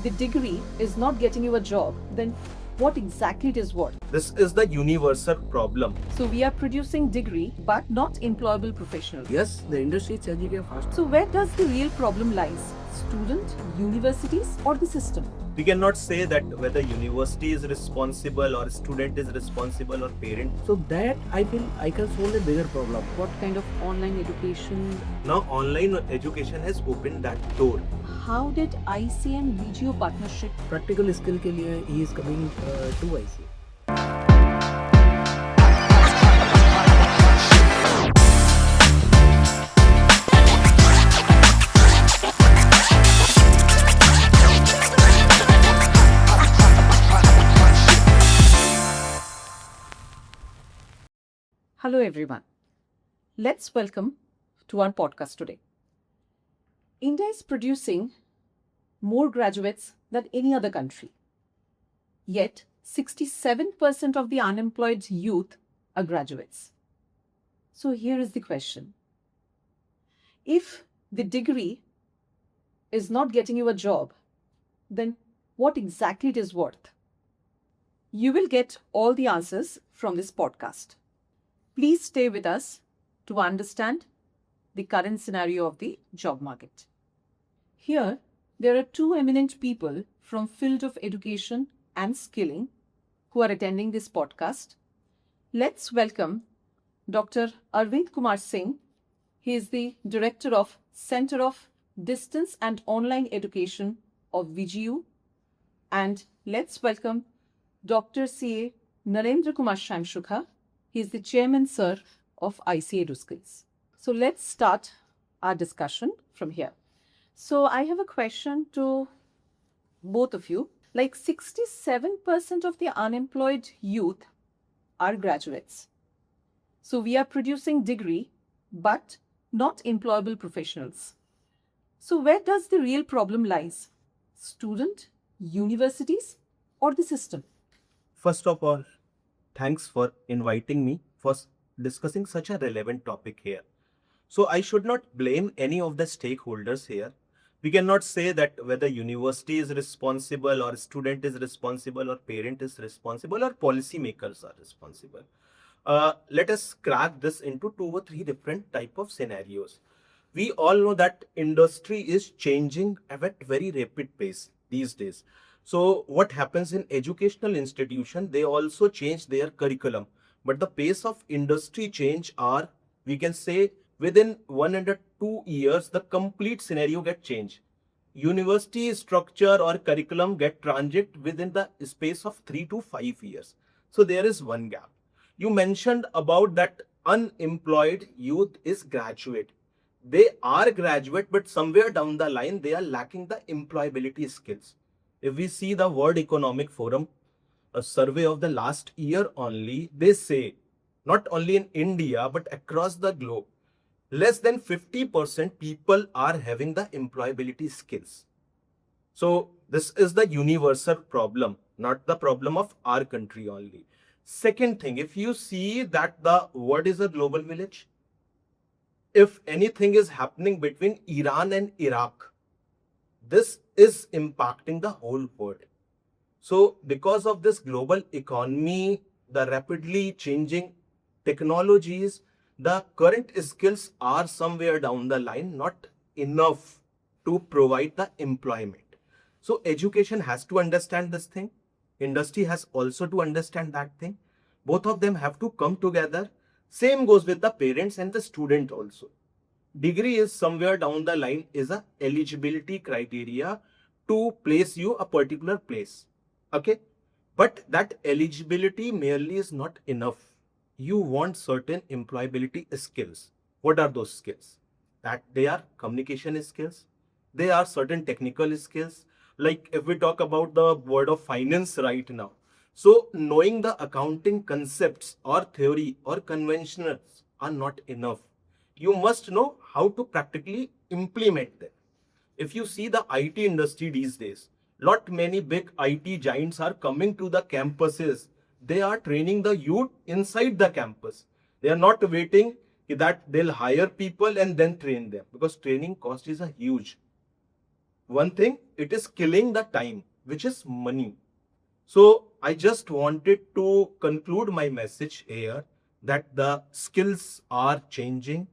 the degree is not getting you a job, then what exactly it is worth? This is the universal problem. So we are producing degree but not employable professionals. Yes, the industry is changing fast. So where does the real problem lies? Student, universities or the system? We cannot say that whether university is responsible or student is responsible or parent. So that I feel I can solve a bigger problem. What kind of online education? Now online education has opened that door. How did IC and VGO partnership? Practical skill के लिए he is coming to IC. Hello everyone. Let's welcome to our podcast today. India is producing more graduates than any other country. Yet 67% of the unemployed youth are graduates. So here is the question. If the degree is not getting you a job, then what exactly it is worth? You will get all the answers from this podcast. Please stay with us to understand the current scenario of the job market. Here, there are two eminent people from field of education and skilling who are attending this podcast. Let's welcome Dr. Arvind Kumar Singh. He is the Director of Center of Distance and Online Education of VGU. And let's welcome Dr. C.A. Narendra Kumar Shyamsukha. He is the Chairman, Sir, of IC EduSkills. So let's start our discussion from here. So I have a question to both of you. Like 67% of the unemployed youth are graduates. So we are producing degree, but not employable professionals. So where does the real problem lies? Student, universities, or the system? First of all, thanks for inviting me for discussing such a relevant topic here. So I should not blame any of the stakeholders here. We cannot say that whether university is responsible or student is responsible or parent is responsible or policymakers are responsible. Let us crack this into 2 or 3 different type of scenarios. We all know that industry is changing at a very rapid pace these days. So what happens in educational institution, they also change their curriculum. But the pace of industry change are, we can say, within 1 and 2 years, the complete scenario get changed. University structure or curriculum get transit within the space of 3 to 5 years. So there is one gap. You mentioned about that unemployed youth is graduate. They are graduate, but somewhere down the line, they are lacking the employability skills. If we see the World Economic Forum, a survey of the last year only, they say, not only in India, but across the globe, less than 50% people are having the employability skills. So this is the universal problem, not the problem of our country only. Second thing, if you see that what is a global village? If anything is happening between Iran and Iraq, this is impacting the whole world. So because of this global economy, the rapidly changing technologies, the current skills are somewhere down the line not enough to provide the employment. So education has to understand this thing. Industry has also to understand that thing. Both of them have to come together. Same goes with the parents and the student also. Degree is somewhere down the line is a eligibility criteria to place you a particular place. Okay. But that eligibility merely is not enough. You want certain employability skills. What are those skills? That they are communication skills. They are certain technical skills. Like if we talk about the word of finance right now. So knowing the accounting concepts or theory or conventionals are not enough. You must know how to practically implement them. If you see the IT industry these days, lot many big IT giants are coming to the campuses. They are training the youth inside the campus. They are not waiting that they'll hire people and then train them, because training cost is a huge. one thing, it is killing the time, which is money. So I just wanted to conclude my message here that the skills are changing.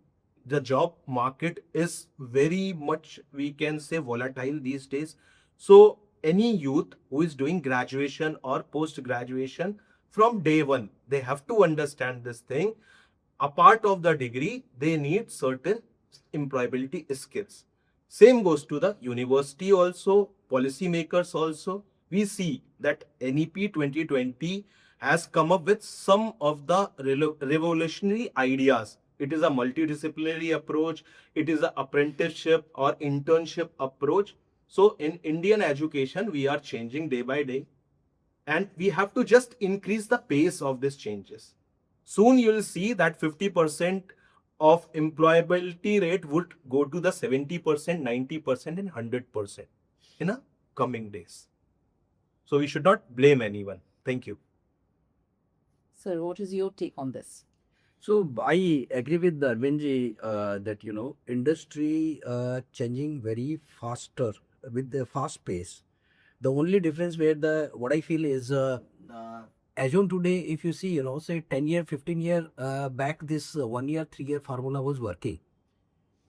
The job market is very much, we can say, volatile these days. So any youth who is doing graduation or post graduation, from day one, they have to understand this thing. Apart of the degree, they need certain employability skills. Same goes to the university also, policymakers also. We see that NEP 2020 has come up with some of the revolutionary ideas. It is a multidisciplinary approach, it is an apprenticeship or internship approach. So in Indian education, we are changing day by day, and we have to just increase the pace of these changes. Soon you will see that 50% of employability rate would go to the 70%, 90%, and 100% in a coming days. So we should not blame anyone. Thank you. Sir, what is your take on this? So I agree with Arvindji that industry changing very faster with the fast pace. The only difference where what I feel is assume today if you see say 10-year 15-year back this 1 year 3-year formula was working.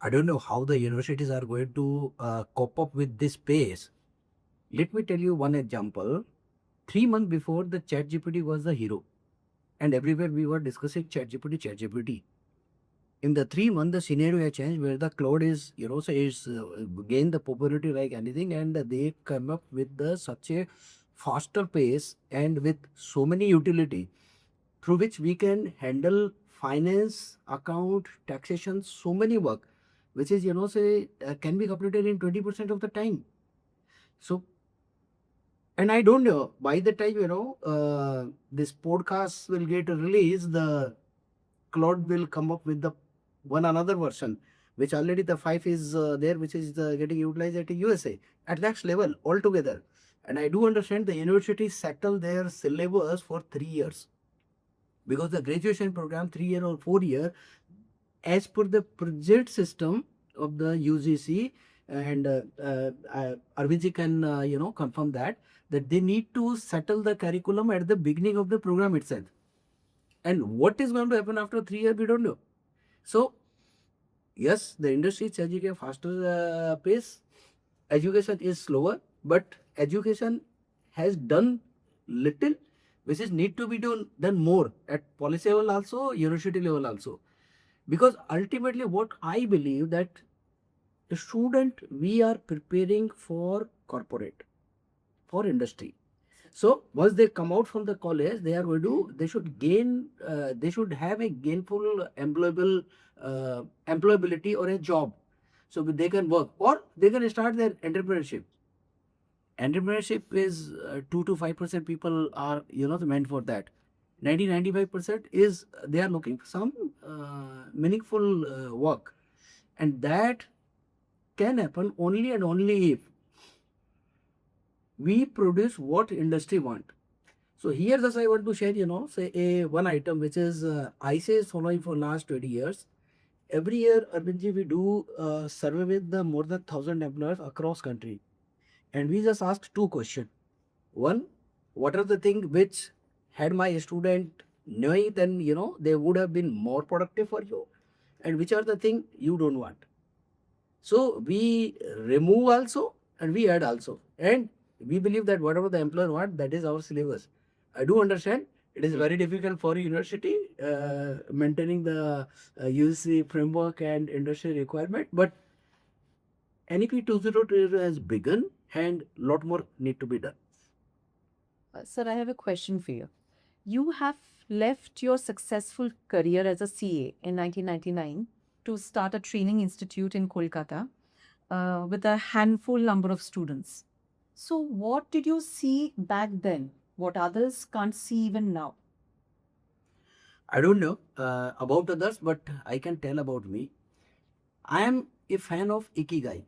I don't know how the universities are going to cope up with this pace. Let me tell you one example. 3 months before, the ChatGPT was the hero, and everywhere we were discussing ChatGPT. In the 3 months, the scenario has changed where the cloud is, gained the popularity like anything, and they come up with such a faster pace and with so many utility through which we can handle finance, account, taxation, so many work, which is, can be completed in 20% of the time. So, and I don't know, by the time, this podcast will get released, the cloud will come up with the one another version, which already the 5 is there, which is getting utilized at the USA at next level altogether. And I do understand the universities settle their syllabus for 3 years, because the graduation program 3 year or 4 year, as per the project system of the UGC, and Arvindji can confirm that they need to settle the curriculum at the beginning of the program itself. And what is going to happen after 3 years, we don't know. So yes, the industry is changing at a faster pace. Education is slower, but education has done little, which is need to be done more at policy level also, university level also. Because ultimately what I believe that the student, we are preparing for corporate, for industry. So once they come out from the college, they are going to, they should gain, they should have a gainful employability or a job. So they can work or they can start their entrepreneurship. Entrepreneurship is 2 to 5% people are, meant for that. 95% is they are looking for some meaningful work. And that can happen only and only if we produce what industry want. So here just I want to share, say one item which is ICA is following for last 20 years. Every year, Arvindji, we do survey with the more than 1,000 employers across country. And we just asked 2 questions. One, what are the things which had my student knowing, then, they would have been more productive for you, and which are the things you don't want. So we remove also and we add also. And we believe that whatever the employer want, that is our syllabus. I do understand it is very difficult for a university maintaining the UC framework and industry requirement, but NEP 2020 has begun and lot more need to be done. Sir, I have a question for you. You have left your successful career as a CA in 1999 to start a training institute in Kolkata with a handful number of students. So what did you see back then, what others can't see even now? I don't know about others, but I can tell about me. I am a fan of Ikigai.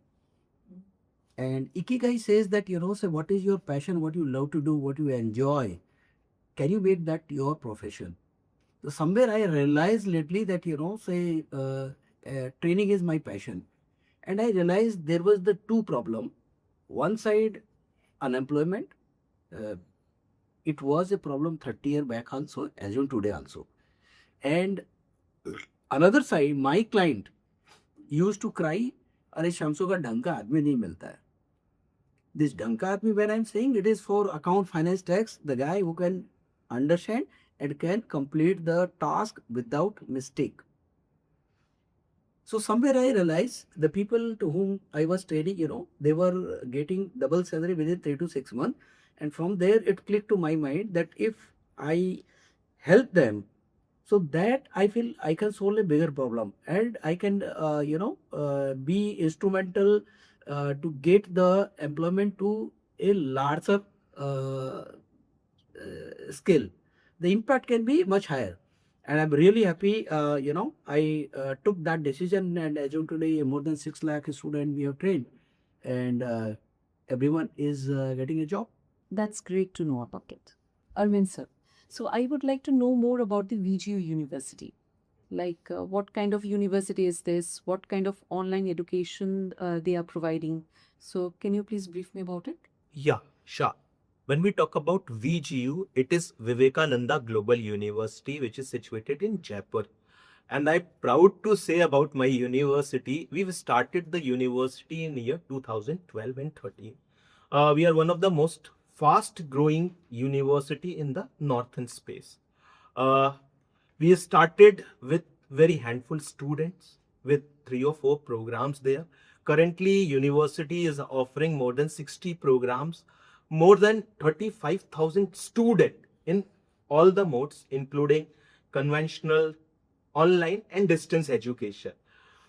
And Ikigai says that, say what is your passion, what you love to do, what you enjoy. Can you make that your profession? So somewhere I realized lately that, training is my passion. And I realized there was the 2 problem. one side unemployment, uh, it was a problem 30 years back also, as on today also. And another side, my client used to cry, अरे शमसुखा ढंग का आदमी नहीं मिलता है. This ढंग का आदमी, when I'm saying, it is for account, finance, tax, the guy who can understand and can complete the task without mistake. So somewhere I realized the people to whom I was training, they were getting double salary within 3 to 6 months. And from there, it clicked to my mind that if I help them, so that I feel I can solve a bigger problem, and I can, be instrumental to get the employment to a larger skill. The impact can be much higher. And I'm really happy, I took that decision, and as of today, more than 6 lakh students we have trained, and everyone is getting a job. That's great to know about it. Arvind sir, so I would like to know more about the VGU University. Like, what kind of university is this? What kind of online education they are providing? So, can you please brief me about it? Yeah, sure. When we talk about VGU, it is Vivekananda Global University, which is situated in Jaipur. And I'm proud to say about my university, we've started the university in year 2012 and 13. We are one of the most fast growing university in the northern space. Uh, we started with very handful students with 3 or 4 programs there. Currently, university is offering more than 60 programs, more than 35,000 students in all the modes, including conventional, online, and distance education.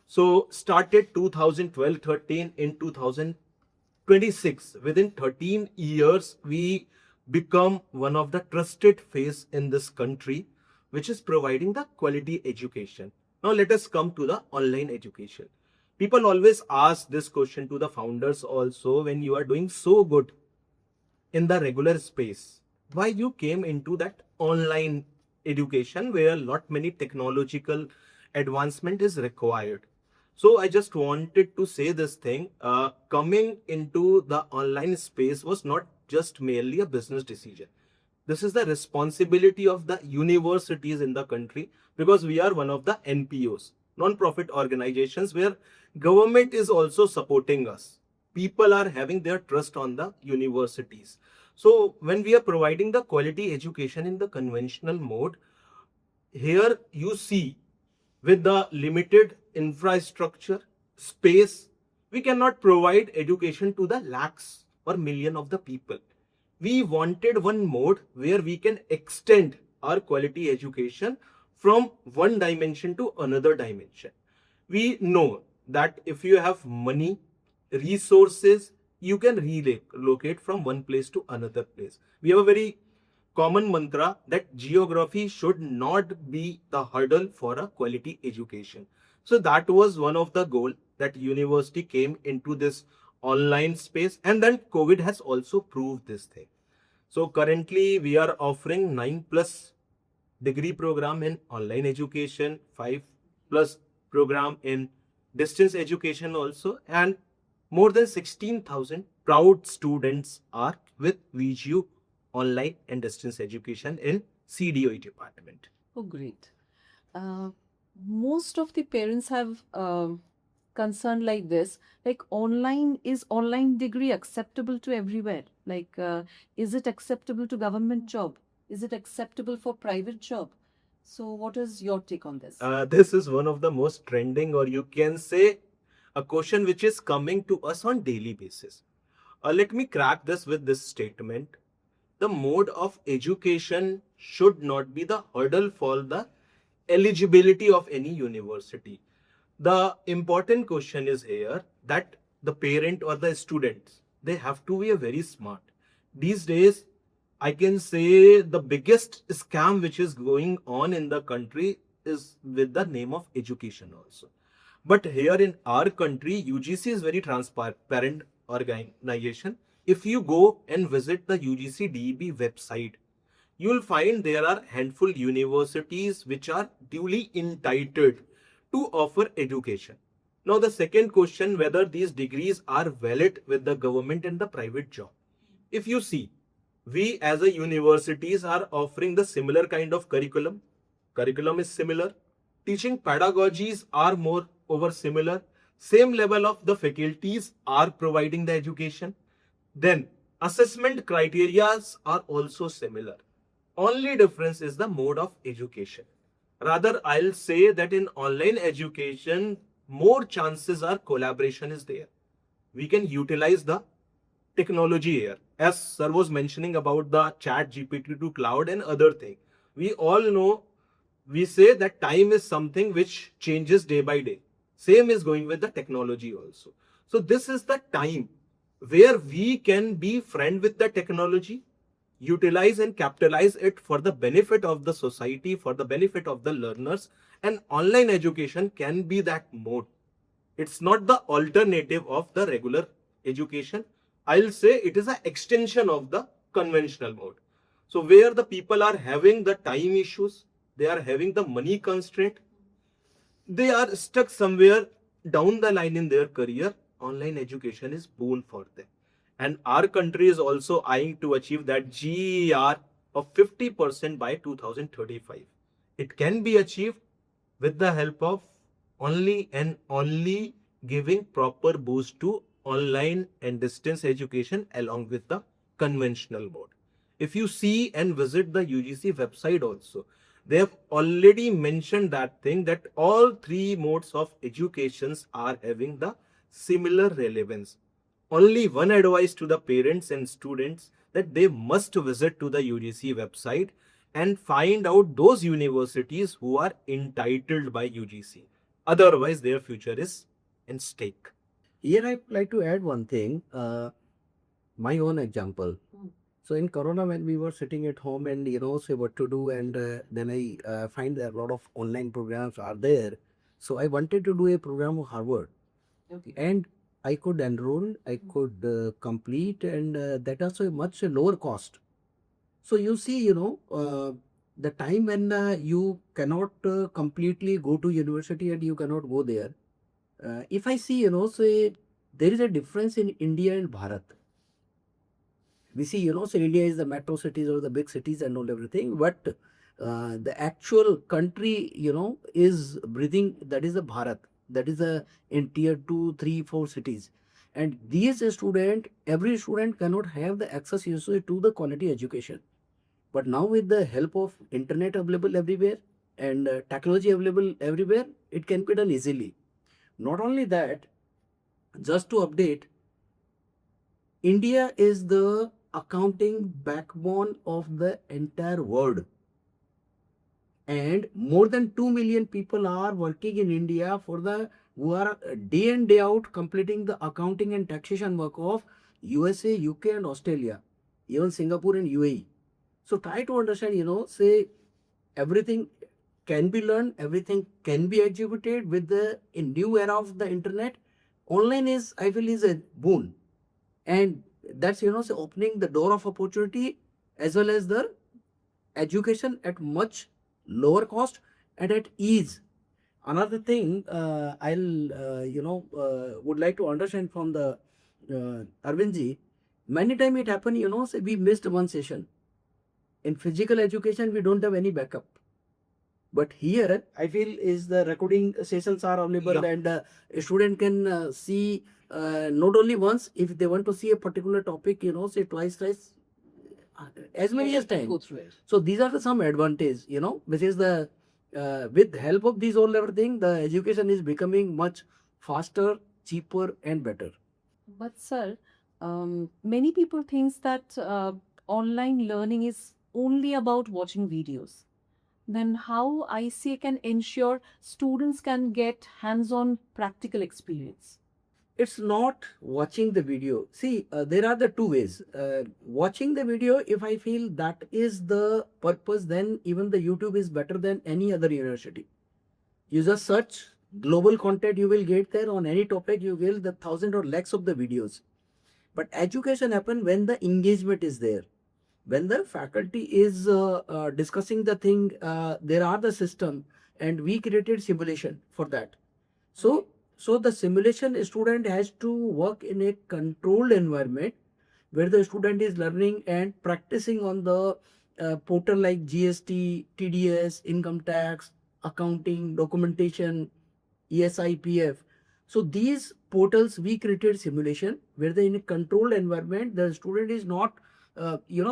So started 2012-13, in 2026, within 13 years, we become one of the trusted face in this country, which is providing the quality education. Now let us come to the online education. People always ask this question to the founders also, when you are doing so good in the regular space, why you came into that online education where not many technological advancement is required. So I just wanted to say this thing, coming into the online space was not just merely a business decision. This is the responsibility of the universities in the country, because we are one of the NPOs, non-profit organizations, where government is also supporting us. People are having their trust on the universities. So when we are providing the quality education in the conventional mode, here you see, with the limited infrastructure, space, we cannot provide education to the lakhs or million of the people. We wanted one mode where we can extend our quality education from one dimension to another dimension. We know that if you have money, resources, you can relocate from one place to another place. We have a very common mantra that geography should not be the hurdle for a quality education. So that was one of the goal that university came into this online space, and then COVID has also proved this thing. So currently we are offering 9+ degree program in online education, 5+ program in distance education also, and more than 16,000 proud students are with VGU online and distance education in CDOE department. Oh, great. Uh, Most of the parents have concern like this, like, online degree acceptable to everywhere? Like, is it acceptable to government job? Is it acceptable for private job? So what is your take on this? This is one of the most trending, or you can say a question which is coming to us on daily basis. Let me crack this with this statement. The mode of education should not be the hurdle for the eligibility of any university. The important question is here that the parent or the students, they have to be very smart. These days, I can say the biggest scam which is going on in the country is with the name of education also. But here in our country, UGC is very transparent organization. If you go and visit the UGC DEB website, you will find there are handful universities which are duly entitled to offer education. Now, the second question, whether these degrees are valid with the government and the private job. If you see, we as a universities are offering the similar kind of curriculum. Curriculum is similar. Teaching pedagogies are more over similar. Same level of the faculties are providing the education. Then assessment criterias are also similar. Only difference is the mode of education. Rather, I'll say that in online education, more chances are collaboration is there. We can utilize the technology here. As sir was mentioning about the chat GPT to cloud and other thing, we all know, we say that time is something which changes day by day. Same is going with the technology also. So this is the time where we can be friend with the technology, utilize and capitalize it for the benefit of the society, for the benefit of the learners, and online education can be that mode. It's not the alternative of the regular education. I'll say it is an extension of the conventional mode. So where the people are having the time issues, they are having the money constraint, they are stuck somewhere down the line in their career, online education is boon for them. And our country is also eyeing to achieve that GER of 50% by 2035. It can be achieved with the help of only and only giving proper boost to online and distance education along with the conventional mode. If you see and visit the UGC website also, they have already mentioned that thing, that all three modes of educations are having the similar relevance. Only one advice to the parents and students, that they must visit to the UGC website and find out those universities who are entitled by UGC. Otherwise, their future is in stake. Here I'd like to add one thing, my own example. So in Corona, when we were sitting at home and say what to do, and then I find that a lot of online programs are there. So I wanted to do a program of Harvard, and I could enroll, I could complete, and that also a much lower cost. So you see, the time when you cannot completely go to university and you cannot go there. If I see, say there is a difference in India and Bharat. We see, so India is the metro cities or the big cities and all everything, but the actual country, is breathing. That is the Bharat. That is in tier 2, 3, 4 cities. And these student, every student cannot have the access usually to the quality education. But now with the help of internet available everywhere and technology available everywhere, it can be done easily. Not only that, just to update, India is the accounting backbone of the entire world. And more than 2 million people are working in India who are day in day out completing the accounting and taxation work of USA, UK and Australia, even Singapore and UAE. So try to understand, say everything can be learned, everything can be executed with the new era of the internet. Online is, I feel, is a boon. And that's, say opening the door of opportunity as well as the education at much lower cost and at ease. Another thing would like to understand from the Arvindji, many times it happen, say we missed one session. In physical education, we don't have any backup. But here, I feel is the recording sessions are available, Yeah. and a student can see not only once, if they want to see a particular topic, say twice, thrice, as many as time. Go through it. So these are some advantage, which is the with help of these all everything, the education is becoming much faster, cheaper, and better. But sir, many people thinks that online learning is only about watching videos. Then how ICA can ensure students can get hands-on practical experience? It's not watching the video. See, there are the two ways. Watching the video, if I feel that is the purpose, then even the YouTube is better than any other university. You just search global content, you will get there on any topic, you will the thousand or lakhs of the videos. But education happen when the engagement is there. When the faculty is discussing the thing, there are the system, and we created simulation for that. So So the simulation student has to work in a controlled environment where the student is learning and practicing on the portal like GST, TDS, income tax, accounting, documentation, ESI, PF. So these portals we created simulation where they in a controlled environment the student is not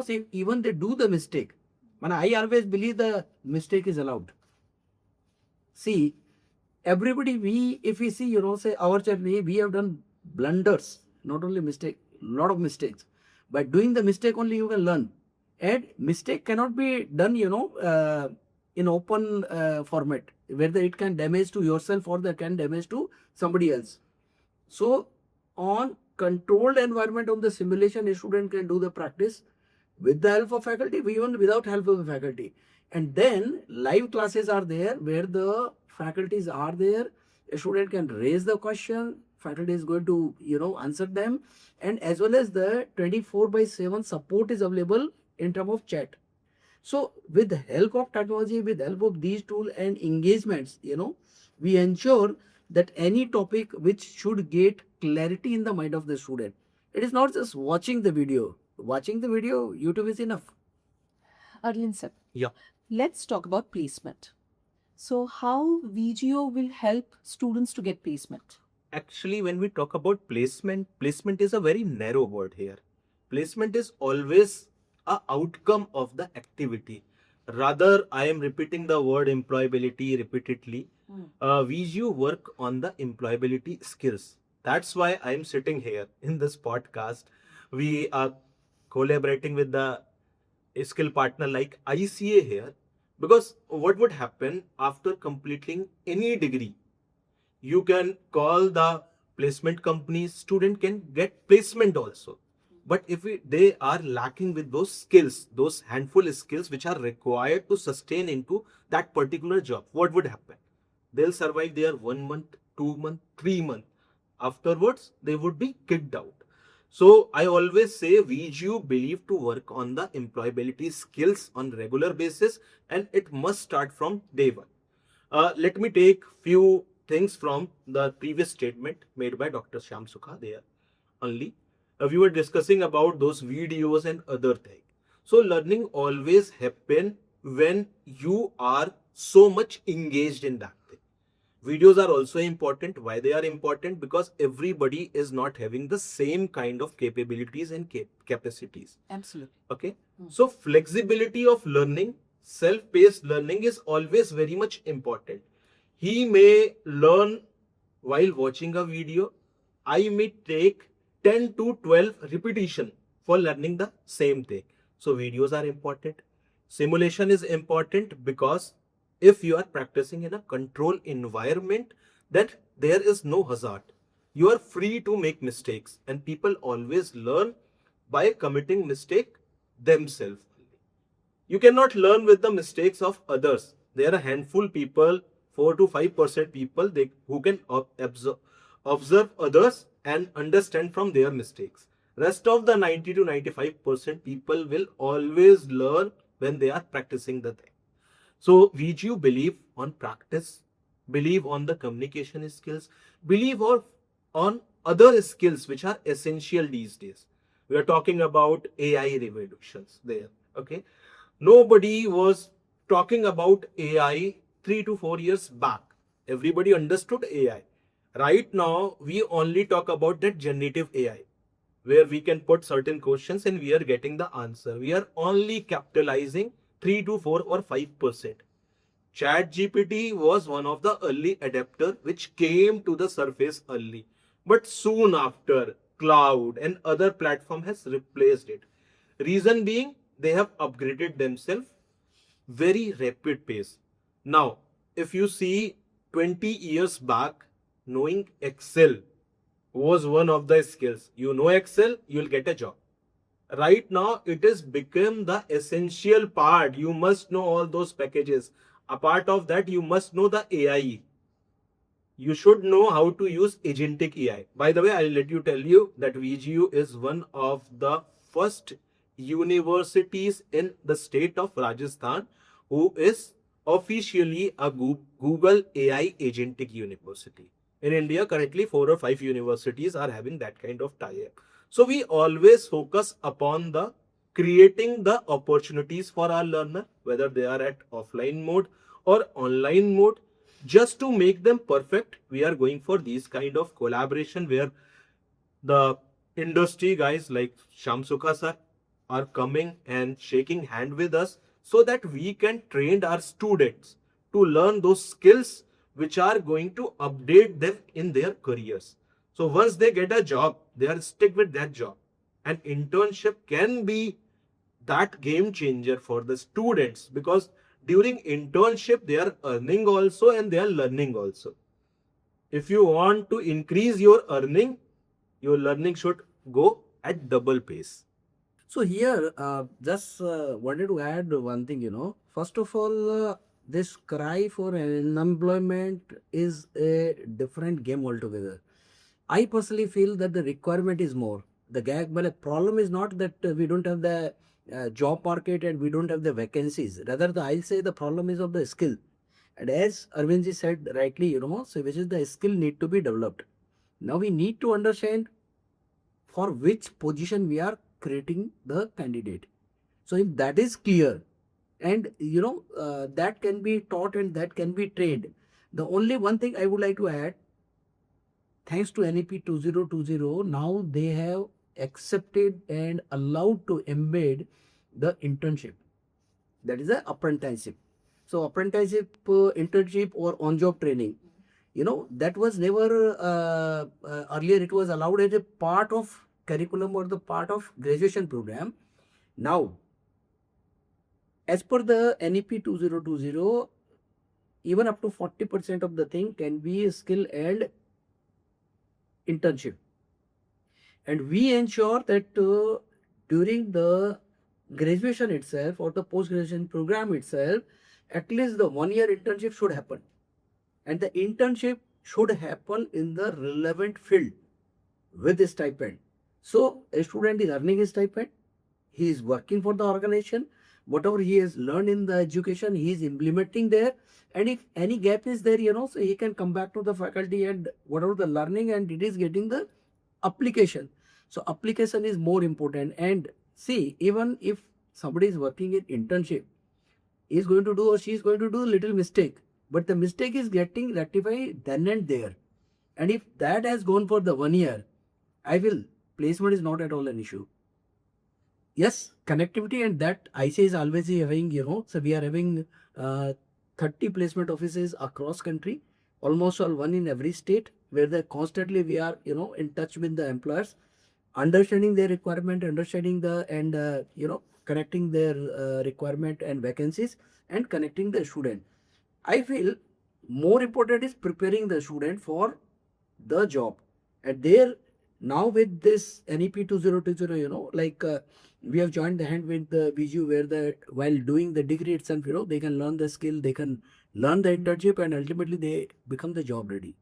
say even they do the mistake. And I always believe the mistake is allowed. See, everybody we if we see say our journey we have done blunders, not only mistake, lot of mistakes. By doing the mistake only you can learn, and mistake cannot be done in open format whether it can damage to yourself or that can damage to somebody else. So on controlled environment on the simulation a student can do the practice with the help of faculty, even without help of the faculty. And then live classes are there where the faculties are there. A student can raise the question, faculty is going to answer them, and as well as the 24/7 support is available in terms of chat. So with the help of technology, with the help of these tools and engagements, we ensure that any topic which should get clarity in the mind of the student. It is not just watching the video. Watching the video, YouTube is enough. Arvind sir, Yeah. let's talk about placement. So, how VGO will help students to get placement? Actually, when we talk about placement, placement is a very narrow word here. Placement is always a outcome of the activity. Rather, I am repeating the word employability repeatedly. VGO work on the employability skills. That's why I am sitting here in this podcast. We are collaborating with the skill partner like ICA here, because what would happen after completing any degree? You can call the placement companies, student can get placement also. But if they are lacking with those skills, those handful skills which are required to sustain into that particular job, what would happen? They'll survive there 1 month, 2 month, 3 month. Afterwards, they would be kicked out. So I always say VGU believe to work on the employability skills on regular basis, and it must start from day one. Let me take few things from the previous statement made by Dr. Shyamsukha there only. We were discussing about those videos and other things. So learning always happen when you are so much engaged in that thing. Videos are also important. Why they are important? Because everybody is not having the same kind of capabilities and capacities. Absolutely. Okay. So flexibility of learning, self-paced learning is always very much important. He may learn while watching a video. I may take 10 to 12 repetition for learning the same thing. So videos are important. Simulation is important because if you are practicing in a controlled environment, then there is no hazard. You are free to make mistakes, and people always learn by committing mistake themselves. You cannot learn with the mistakes of others. There are a handful people, 4 to 5% people who can observe others and understand from their mistakes. Rest of the 90 to 95% people will always learn when they are practicing the thing. So VGU believe on practice, believe on the communication skills, believe on other skills which are essential these days. We are talking about AI revolutions there. Okay. Nobody was talking about AI 3 to 4 years back. Everybody understood AI. Right now, we only talk about that generative AI, where we can put certain questions and we are getting the answer. We are only capitalizing 3 to 4 or 5%. Chat GPT was one of the early adapter which came to the surface early. But soon after, cloud and other platform has replaced it. Reason being, they have upgraded themselves very rapid pace. Now, if you see 20 years back, knowing Excel was one of the skills. You know Excel, you'll get a job. Right now, it has become the essential part. You must know all those packages. A part of that, you must know the AI. You should know how to use agentic AI. By the way, I'll let you tell you that VGU is one of the first universities in the state of Rajasthan who is officially a Google AI agentic university. In India, currently 4 or 5 universities are having that kind of tie-up. So we always focus upon the creating the opportunities for our learner, whether they are at offline mode or online mode, just to make them perfect. We are going for these kind of collaboration where the industry guys like Shyamsukha sir are coming and shaking hand with us so that we can train our students to learn those skills which are going to update them in their careers. So once they get a job, they are stick with that job. An internship can be that game changer for the students because during internship they are earning also and they are learning also. If you want to increase your earning, your learning should go at double pace. So here, just wanted to add one thing. First of all, this cry for unemployment is a different game altogether. I personally feel that the requirement is more. The gap, well, the problem is not that we don't have the job market and we don't have the vacancies. Rather, I'll say the problem is of the skill. And as Arvindji said rightly, so which is the skill need to be developed. Now we need to understand for which position we are creating the candidate. So if that is clear and that can be taught and that can be trained. The only one thing I would like to add, thanks to NEP 2020, now they have accepted and allowed to embed the internship. That is a apprenticeship. So apprenticeship, internship or on-job training, that was never earlier it was allowed as a part of curriculum or the part of graduation program. Now, as per the NEP 2020, even up to 40% of the thing can be skill and internship. And we ensure that during the graduation itself or the post-graduation program itself, at least the 1 year internship should happen. And the internship should happen in the relevant field with a stipend. So a student is earning his stipend, he is working for the organization, whatever he has learned in the education, he is implementing there. And if any gap is there, so he can come back to the faculty and whatever the learning and it is getting the application. So application is more important. And see, even if somebody is working in internship, he is going to do or she is going to do a little mistake. But the mistake is getting rectified then and there. And if that has gone for the 1 year, placement is not at all an issue. Yes, connectivity and that I say is always having, so we are having 30 placement offices across country, almost all one in every state, where they constantly we are, in touch with the employers, understanding their requirement, understanding connecting their requirement and vacancies and connecting the student. I feel more important is preparing the student for the job. And there, now with this NEP 2020, we have joined the hand with the VGU where while doing the degree itself, they can learn the skill, they can learn the internship and ultimately they become the job ready.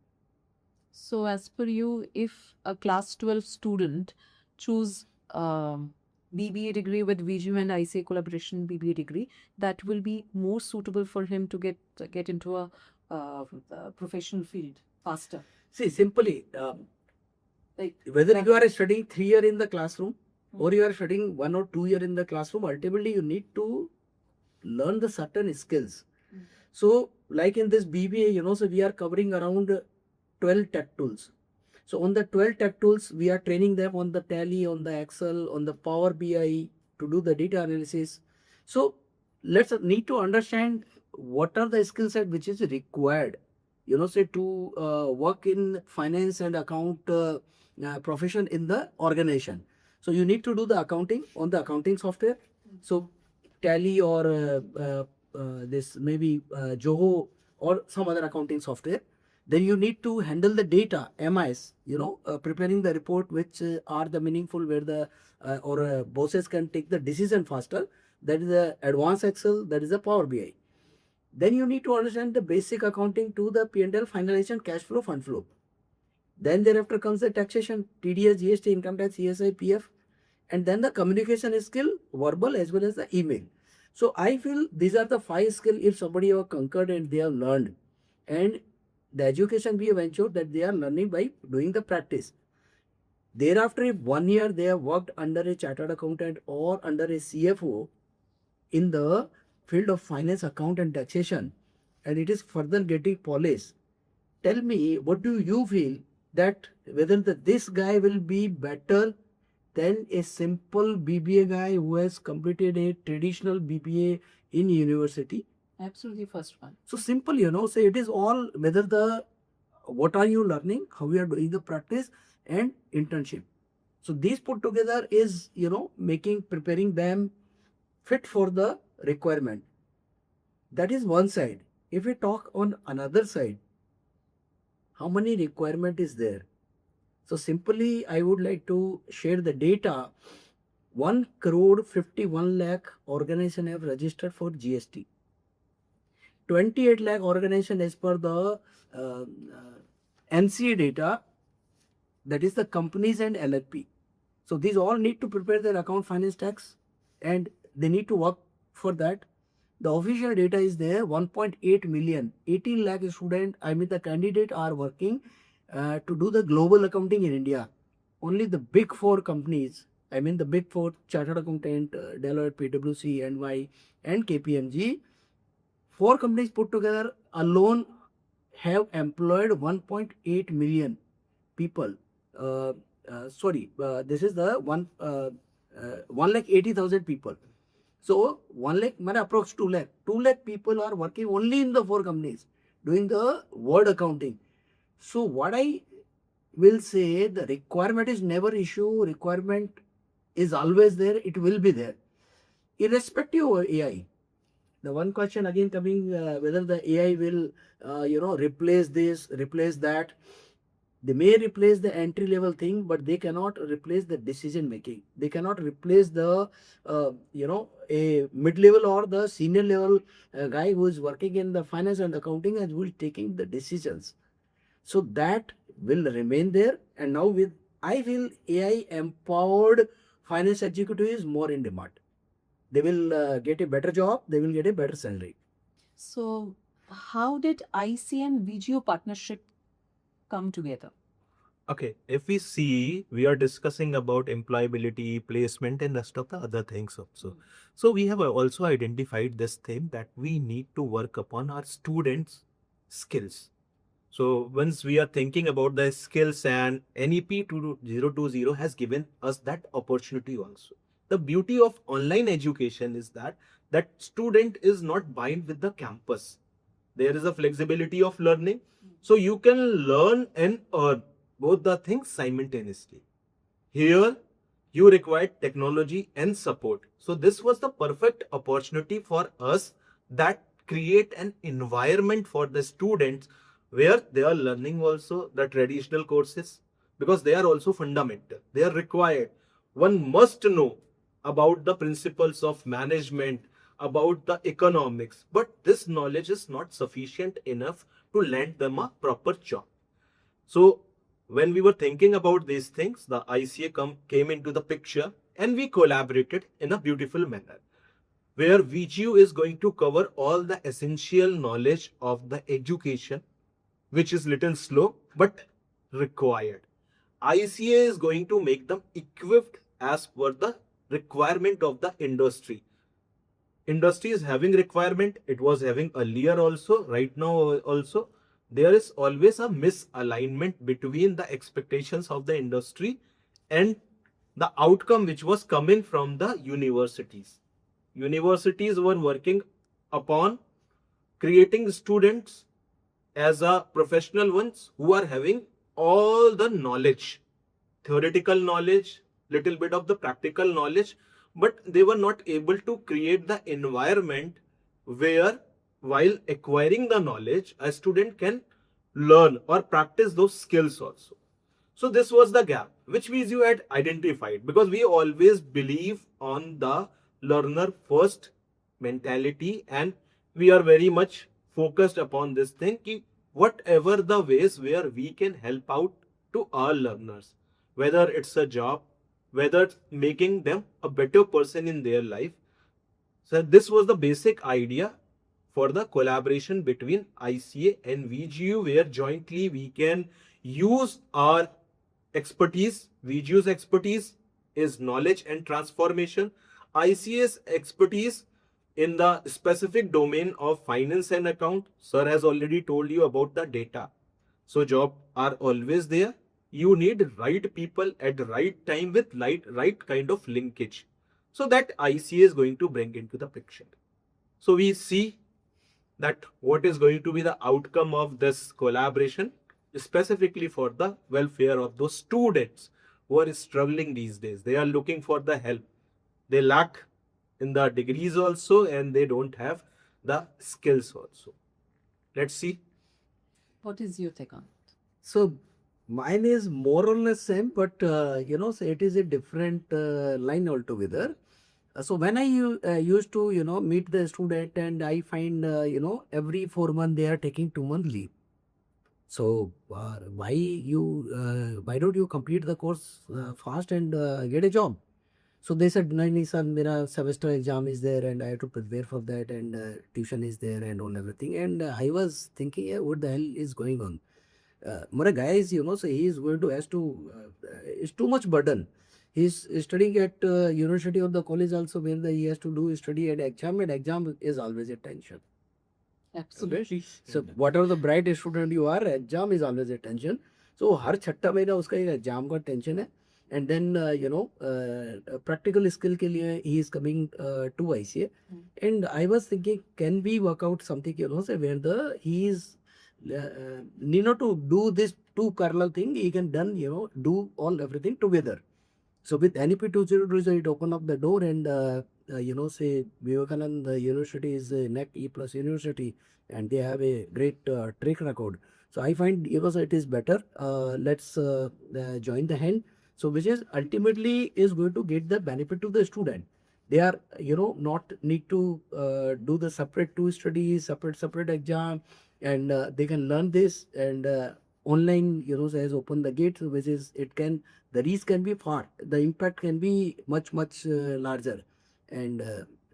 So as per you, if a class 12 student choose BBA degree with VGU and ICA collaboration BBA degree, that will be more suitable for him to get into a professional field faster. See, simply, like whether you are studying 3 years in the classroom or you are studying 1 or 2 years in the classroom, ultimately you need to learn the certain skills. So like in this BBA, so we are covering around 12 tech tools. So on the 12 tech tools, we are training them on the Tally, on the Excel, on the Power BI to do the data analysis. So let's need to understand what are the skill set which is required, say to work in finance and account profession in the organization. So you need to do the accounting on the accounting software. So Tally or this maybe Zoho or some other accounting software. Then you need to handle the data, MIS, preparing the report which are the meaningful where the bosses can take the decision faster. That is the advanced Excel, that is the Power BI. Then you need to understand the basic accounting to the P&L, finalization, cash flow, fund flow. Then thereafter comes the taxation, TDS, GST, income tax, CSI, PF. And then the communication skill, verbal as well as the email. So I feel these are the 5 skills if somebody have conquered and they have learned. And the education we have ensured that they are learning by doing the practice. Thereafter, if 1 year they have worked under a chartered accountant or under a CFO in the field of finance, account, and taxation, and it is further getting polished, tell me, what do you feel that whether this guy will be better than a simple BBA guy who has completed a traditional BBA in university? Absolutely, first one. So simple, so it is all whether the what are you learning, how you are doing the practice, and internship. So these put together is preparing them fit for the requirement. That is one side. If we talk on another side, how many requirement is there? So simply, I would like to share the data. 1 crore 51 lakh organization have registered for GST. 28 lakh organization as per the NCA data, that is the companies and LLP. So these all need to prepare their account, finance, tax, and they need to work for that. The official data is there, 1.8 million, 18 lakh student, the candidate are working to do the global accounting in India. Only the big four companies, the big four chartered accountant, Deloitte, PwC, NY, and KPMG, four companies put together alone have employed 1.8 million people. This is the 1,80,000 people. So 1 lakh, approx 2 lakh. 2 lakh people are working only in the four companies doing the word accounting. So what I will say, the requirement is never issue. Requirement is always there. It will be there, irrespective of AI. The one question again coming, whether the AI will, replace this, replace that. They may replace the entry level thing, but they cannot replace the decision making. They cannot replace the, a mid level or the senior level guy who is working in the finance and accounting and who is taking the decisions. So that will remain there. And now I feel AI empowered finance executive is more in demand. They will get a better job. They will get a better salary. So how did IC and VGO partnership come together? Okay, if we see, we are discussing about employability, placement, and rest of the other things also. So we have also identified this thing that we need to work upon our students' skills. So once we are thinking about the skills, and NEP 2020 has given us that opportunity also. The beauty of online education is that student is not bind with the campus. There is a flexibility of learning. So you can learn and earn both the things simultaneously. Here, you require technology and support. So this was the perfect opportunity for us that create an environment for the students where they are learning also the traditional courses, because they are also fundamental. They are required. One must know about the principles of management, about the economics, but this knowledge is not sufficient enough to land them a proper job. So when we were thinking about these things, the ICA came into the picture and we collaborated in a beautiful manner, where VGU is going to cover all the essential knowledge of the education, which is little slow but required. ICA is going to make them equipped as per the requirement of the industry. Industry is having requirement. It was having earlier also, right now also. There is always a misalignment between the expectations of the industry and the outcome which was coming from the universities. Universities were working upon creating students as a professional ones who are having all the knowledge, theoretical knowledge, little bit of the practical knowledge, but they were not able to create the environment where while acquiring the knowledge, a student can learn or practice those skills also. So this was the gap which we had identified, because we always believe on the learner first mentality, and we are very much focused upon this thing ki whatever the ways where we can help out to our learners, whether it's a job, whether it's making them a better person in their life. So this was the basic idea for the collaboration between ICA and VGU, where jointly we can use our expertise. VGU's expertise is knowledge and transformation. ICA's expertise in the specific domain of finance and account. Sir has already told you about the data. So job are always there. You need right people at the right time with right kind of linkage. So that ICA is going to bring into the picture. So we see that what is going to be the outcome of this collaboration, specifically for the welfare of those students who are struggling these days. They are looking for the help. They lack in the degrees also, and they don't have the skills also. Let's see. What is your take on it? So mine is more or less same, but so it is a different line altogether. So when I used to meet the student, and I find every 4 months they are taking 2 month leave. So why don't you complete the course fast and get a job? So they said, no, sir, my semester exam is there and I have to prepare for that, and tuition is there and all everything. And I was thinking, yeah, what the hell is going on? My guy is, so he is going to it's too much burden. He's studying at university or the college also, where he has to do study and exam is always a tension. Absolutely. So whatever the bright student you are, exam is always a tension. So हर छठा महीना उसका एक exam का tension है. And then practical skill के लिए he is coming to ICA. And I was thinking, can we work out something say where he is need not to do this two parallel thing, he can done do all everything together. So with NEP 2020 it opened up the door, and say Vivekananda University is a NEC E+ university, and they have a great track record. So I find it is better. Let's join the hand. So which is ultimately is going to get the benefit to the student. They are not need to do the separate two studies, separate exam, and they can learn this, and online has opened the gate, which is the reach can be far, the impact can be much larger. And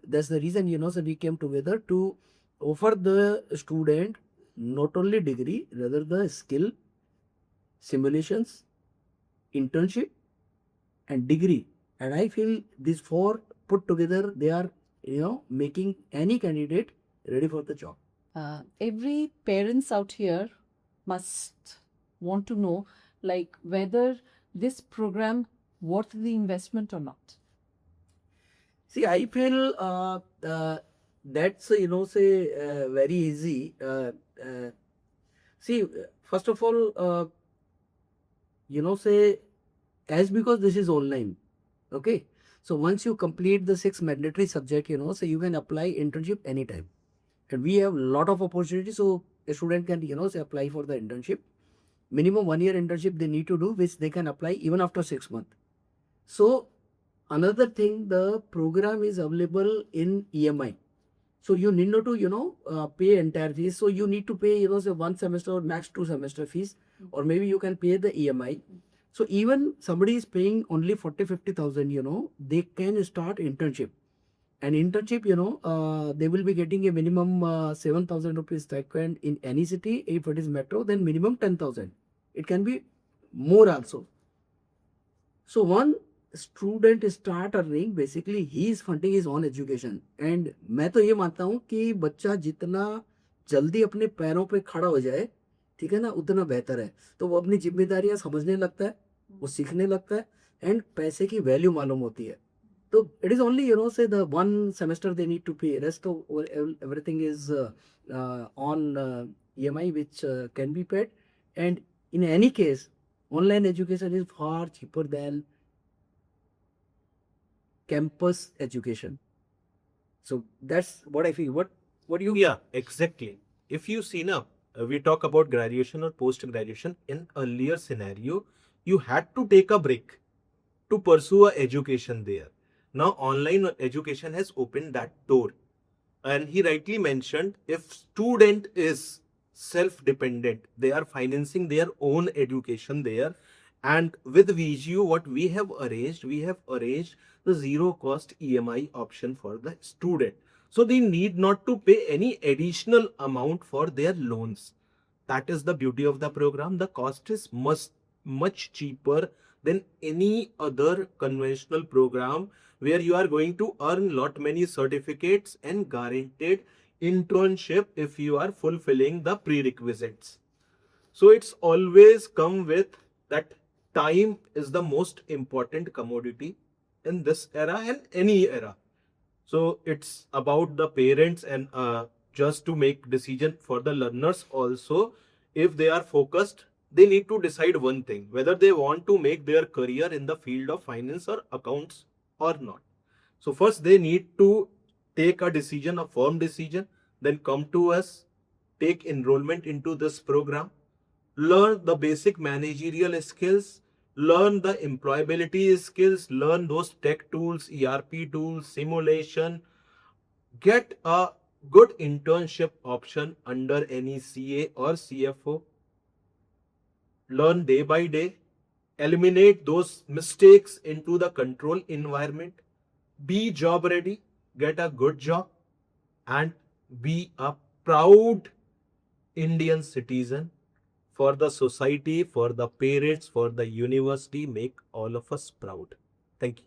that's the reason so we came together to offer the student not only degree, rather the skill, simulations, internship and degree. And I feel these four put together, they are making any candidate ready for the job. Every parents out here must want to know, like, whether this program worth the investment or not. See, I feel that's say very easy. See, first of all, say, as because this is online, okay. So once you complete the 6 mandatory subject, so you can apply internship anytime. And we have a lot of opportunities, so a student can say apply for the internship. Minimum 1 year internship they need to do, which they can apply even after 6 months. So another thing, the program is available in EMI. So you need not to pay entire fees. So you need to pay say 1 semester or max 2 semester fees, or maybe you can pay the EMI. So even somebody is paying only 40,000-50,000, they can start internship. And internship, they will be getting a minimum 7,000 rupees stipend in any city. If it is metro, then minimum 10,000. It can be more also. So one student start earning, basically he is funding his own education. And मैं तो ये मानता हूँ कि बच्चा जितना जल्दी अपने पैरों पे खड़ा हो जाए, ठीक है ना, उतना बेहतर है. तो वो अपनी जिम्मेदारियां समझने लगता है, वो सीखने लगता है, एंड पैसे की वैल्यू मालूम होती है. So it is only say the 1 semester they need to pay. Rest of everything is on EMI, which can be paid. And in any case, online education is far cheaper than campus education. So that's what I feel. What do you? Yeah, exactly. If you see now, we talk about graduation or post graduation. In earlier scenario, you had to take a break to pursue a education there. Now online education has opened that door. And he rightly mentioned, if student is self-dependent, they are financing their own education there. And with VGU, what we have arranged the zero cost EMI option for the student. So they need not to pay any additional amount for their loans. That is the beauty of the program. The cost is much cheaper than any other conventional program where you are going to earn lot many certificates and guaranteed internship if you are fulfilling the prerequisites. So it's always come with that time is the most important commodity in this era and any era. So it's about the parents and just to make decision for the learners also. If they are focused, they need to decide one thing, whether they want to make their career in the field of finance or accounts or not. So first they need to take a decision, a firm decision, then come to us, take enrollment into this program, learn the basic managerial skills, learn the employability skills, learn those tech tools, ERP tools, simulation, get a good internship option under any CA or CFO, learn day by day, eliminate those mistakes into the control environment, be job ready, get a good job, and be a proud Indian citizen for the society, for the parents, for the university, make all of us proud. Thank you.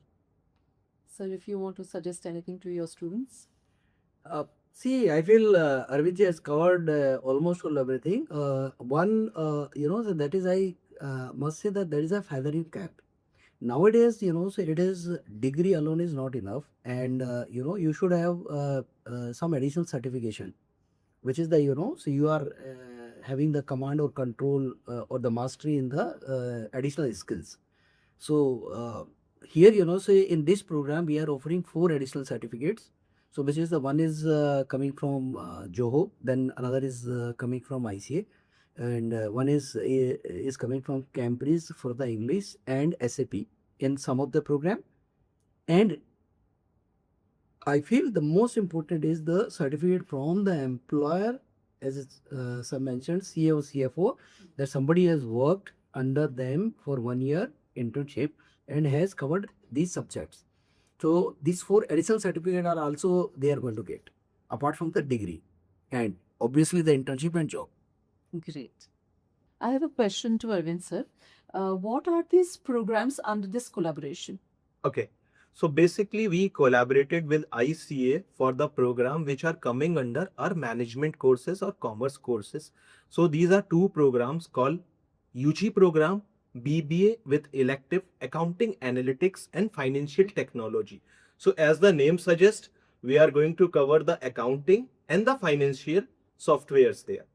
Sir, if you want to suggest anything to your students. See, I feel Arvind has covered almost all everything. So that is, I must say that there is a feather in cap. Nowadays, so it is degree alone is not enough, and you should have some additional certification, which is the so you are having the command or control or the mastery in the additional skills. So here, so in this program we are offering 4 additional certificates. So which is the one is coming from Joho, then another is coming from ICA, and one is coming from Cambridge for the English and SAP in some of the program. And I feel the most important is the certificate from the employer, as some mentioned, CA or CFO, that somebody has worked under them for 1 year internship and has covered these subjects. So these 4 additional certificates are also they are going to get, apart from the degree, and obviously the internship and job. Great. I have a question to Arvind, sir. What are these programs under this collaboration? Okay. So basically, we collaborated with ICA for the program which are coming under our management courses or commerce courses. So these are 2 programs called UG program, BBA with elective accounting, analytics, and financial technology. So as the name suggests, we are going to cover the accounting and the financial softwares there.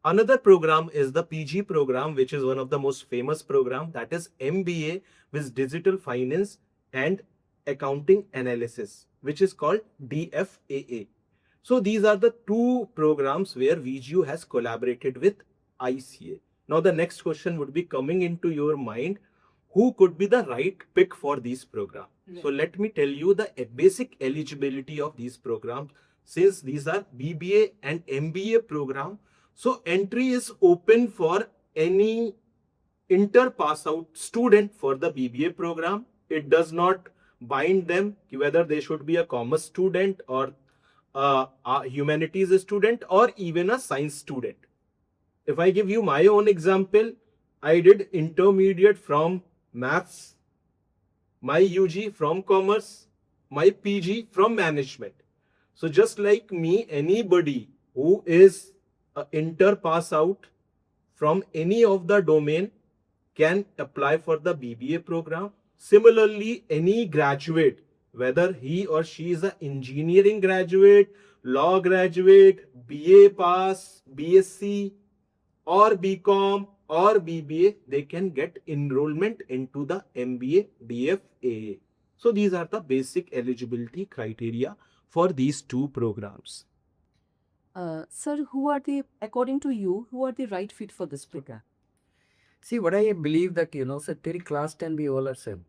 Another program is the PG program, which is one of the most famous program, that is MBA with digital finance and accounting analysis, which is called DFAA. So these are the 2 programs where VGU has collaborated with ICA. Now the next question would be coming into your mind, who could be the right pick for these programs? Right. So let me tell you the basic eligibility of these programs. Since these are BBA and MBA program, so entry is open for any inter pass out student for the BBA program. It does not bind them whether they should be a commerce student or a humanities student or even a science student. If I give you my own example, I did intermediate from maths, my UG from commerce, my PG from management. So just like me, anybody who is a inter pass out from any of the domain can apply for the BBA program. Similarly, any graduate, whether he or she is an engineering graduate, law graduate, BA pass, BSc, or BCom or BBA, they can get enrollment into the MBA DFAA. So these are the basic eligibility criteria for these 2 programs. Sir, according to you, who are the right fit for this program? See, what I believe that, so till class 10 we all are same.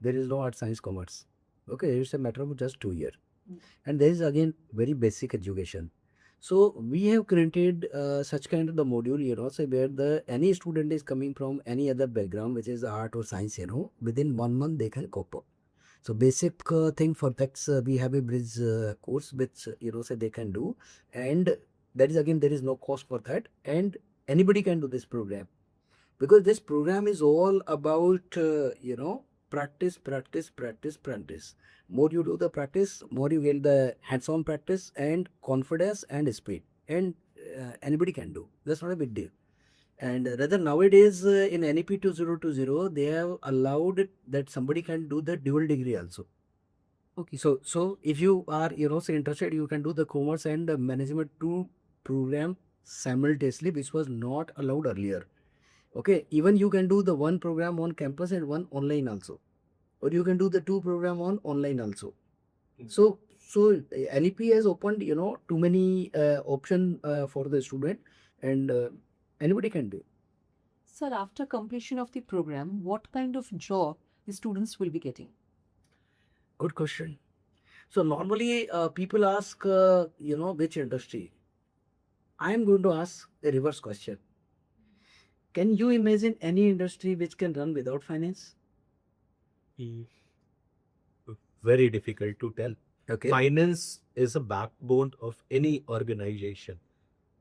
There is no art, science, commerce. Okay, it's a matter of just 2 years. And there is again very basic education. So we have created such kind of the module, so where any student is coming from any other background, which is art or science, within 1 month they can cope up. So basic thing for tax, we have a bridge course which say they can do, and that is again there is no cost for that, and anybody can do this program, because this program is all about practice, practice, practice, practice. More you do the practice, more you get the hands-on practice and confidence and speed, and anybody can do. That's not a big deal. And rather nowadays in NEP 2020 they have allowed it that somebody can do the dual degree also. Okay, so if you are say interested, you can do the commerce and management two program simultaneously, which was not allowed earlier. Okay, even you can do the one program on campus and one online also, or you can do the two program on online also. So NEP has opened too many option for the student, and anybody can do. Sir, after completion of the program, what kind of job the students will be getting? Good question. So normally people ask which industry. I am going to ask a reverse question. Can you imagine any industry which can run without finance? Very difficult to tell. Okay. Finance is a backbone of any organization.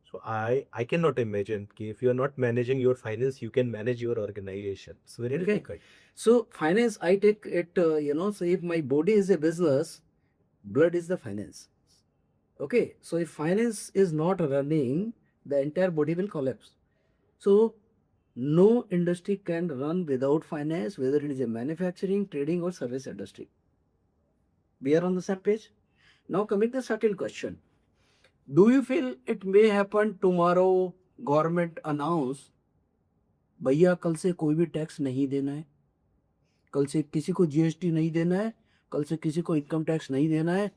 So I cannot imagine कि if you are not managing your finance, you can manage your organization. It's very Okay. difficult. So finance, I take it, so if my body is a business, blood is the finance. Okay. So if finance is not running, the entire body will collapse. So no industry can run without finance, whether it is a manufacturing, trading or service industry. We are on the same page. Now coming to the second question. Do you feel it may happen tomorrow government announce भैया कल से कोई भी tax नहीं देना है, कल से किसी को जीएसटी नहीं देना है, कल से किसी को इनकम टैक्स नहीं देना है,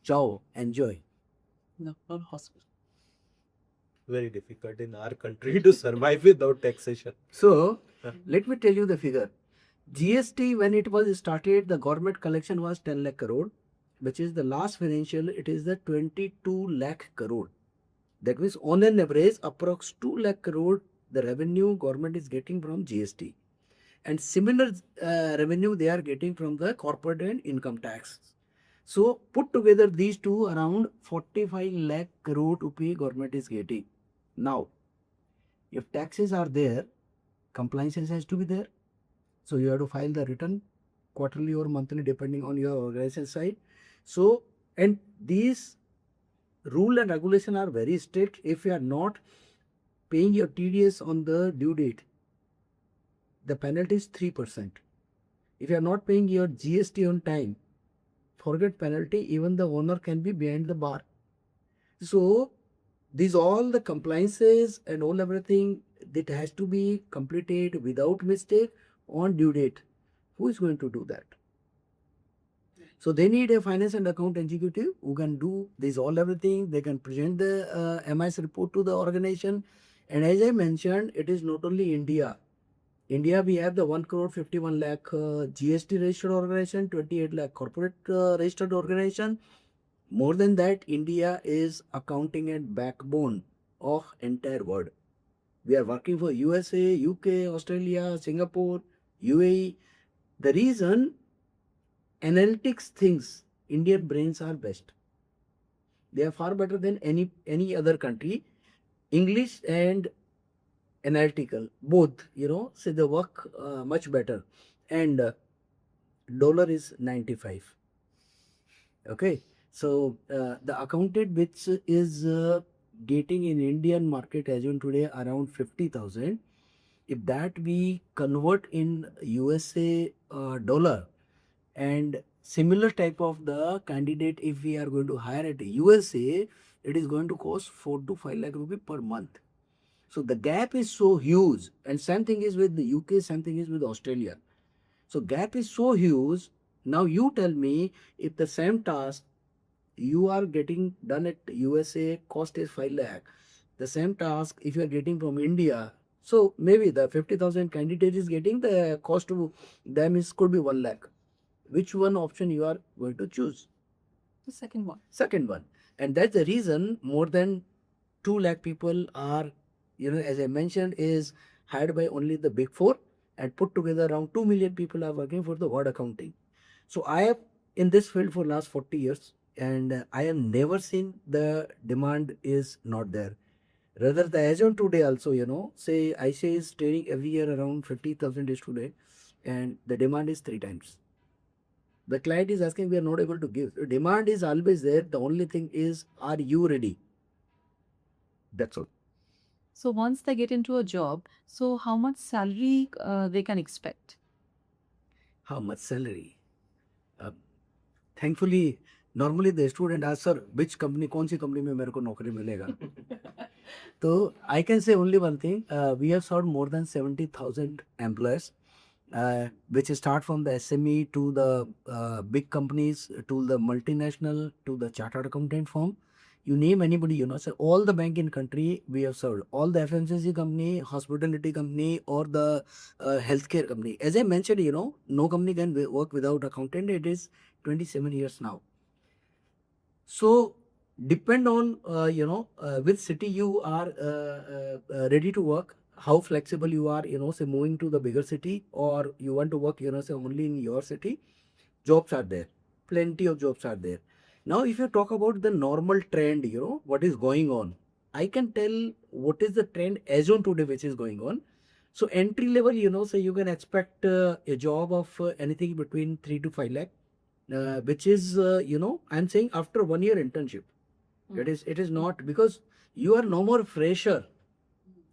जाओ enjoy? No, not possible. Very difficult in our country to survive without taxation. So let me tell you the figure. GST, when it was started, the government collection was 10 lakh crore, which is the last financial, it is the 22 lakh crore. That means on an average, approx 2 lakh crore, the revenue government is getting from GST. And similar revenue they are getting from the corporate and income tax. So put together these two, around 45 lakh crore rupee government is getting. Now, if taxes are there, compliances has to be there. So you have to file the return quarterly or monthly depending on your organization side. So, and these rule and regulation are very strict. If you are not paying your TDS on the due date, the penalty is 3%. If you are not paying your GST on time, forget penalty, even the owner can be behind the bar. So these all the compliances and all everything that has to be completed without mistake on due date. Who is going to do that? So they need a finance and account executive who can do this all everything. They can present the MIS report to the organization. And as I mentioned, it is not only India. India, we have the 1 crore 51 lakh GST registered organization, 28 lakh corporate registered organization. More than that, India is accounting and backbone of entire world. We are working for USA, UK, Australia, Singapore, UAE. The reason, analytics things, Indian brains are best. They are far better than any other country. English and analytical, both, say they work much better. And dollar is 95. Okay. So the accounted which is getting in Indian market as on today around 50,000. If that we convert in USA dollar, and similar type of the candidate, if we are going to hire at USA, it is going to cost 4 to 5 lakh rupee per month. So the gap is so huge, and same thing is with the UK, same thing is with Australia. So gap is so huge. Now you tell me, if the same task you are getting done at USA, cost is 5 lakh. The same task if you are getting from India, so maybe the 50,000 candidate is getting, the cost to them is could be 1 lakh. Which one option you are going to choose? The second one. Second one. And that's the reason more than 2 lakh people are, as I mentioned, is hired by only the big four. and put together around 2 million people are working for the word accounting. So I have in this field for last 40 years, and I have never seen the demand is not there. Rather, the as on today also, say ICA is trading every year around 50,000 is today, and the demand is 3 times. The client is asking, we are not able to give. The demand is always there. The only thing is, are you ready? That's all. So once they get into a job, so how much salary they can expect? How much salary? Uh, Thankfully, normally the student asks, sir, which company, कौन सी company में मेरे को नौकरी मिलेगा? So I can say only one thing. We have served more than 70,000 employers, which start from the SME to the big companies to the multinational to the chartered accountant firm. You name anybody, so all the bank in country we have served. All the FMCG company, hospitality company, or the healthcare company. As I mentioned, no company can work without accountant. It is 27 years now. So depend on which city you are ready to work, how flexible you are, say moving to the bigger city, or you want to work, say only in your city. Jobs are there, plenty of jobs are there. Now if you talk about the normal trend, what is going on, I can tell what is the trend as on today which is going on. So entry level, so you can expect a job of anything between 3 to 5 lakh, which is I'm saying after 1 year internship. It is not, because you are no more fresher.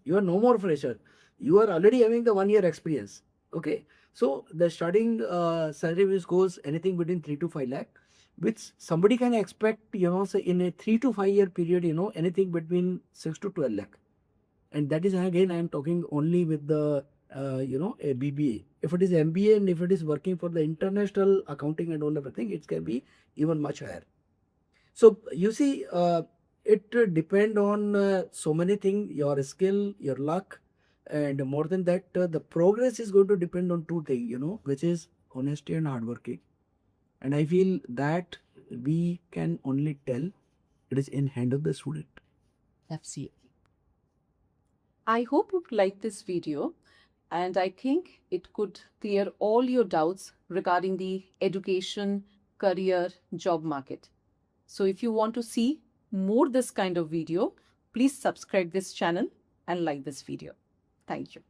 You are no more fresher. You are already having the 1 year experience. Okay. So the starting salary which goes anything between 3 to 5 lakh, which somebody can expect, say in a 3 to 5 year period, anything between 6 to 12 lakh. And that is again, I am talking only with the, a BBA. If it is MBA and if it is working for the international accounting and all everything, it can be even much higher. So you see, it depend on so many things, your skill, your luck, and more than that, the progress is going to depend on 2 things, which is honesty and hard working. And I feel that we can only tell it is in hand of the student. Absolutely. I hope you liked this video, and I think it could clear all your doubts regarding the education, career, job market. So if you want to see more this kind of video, please subscribe this channel and like this video. Thank you.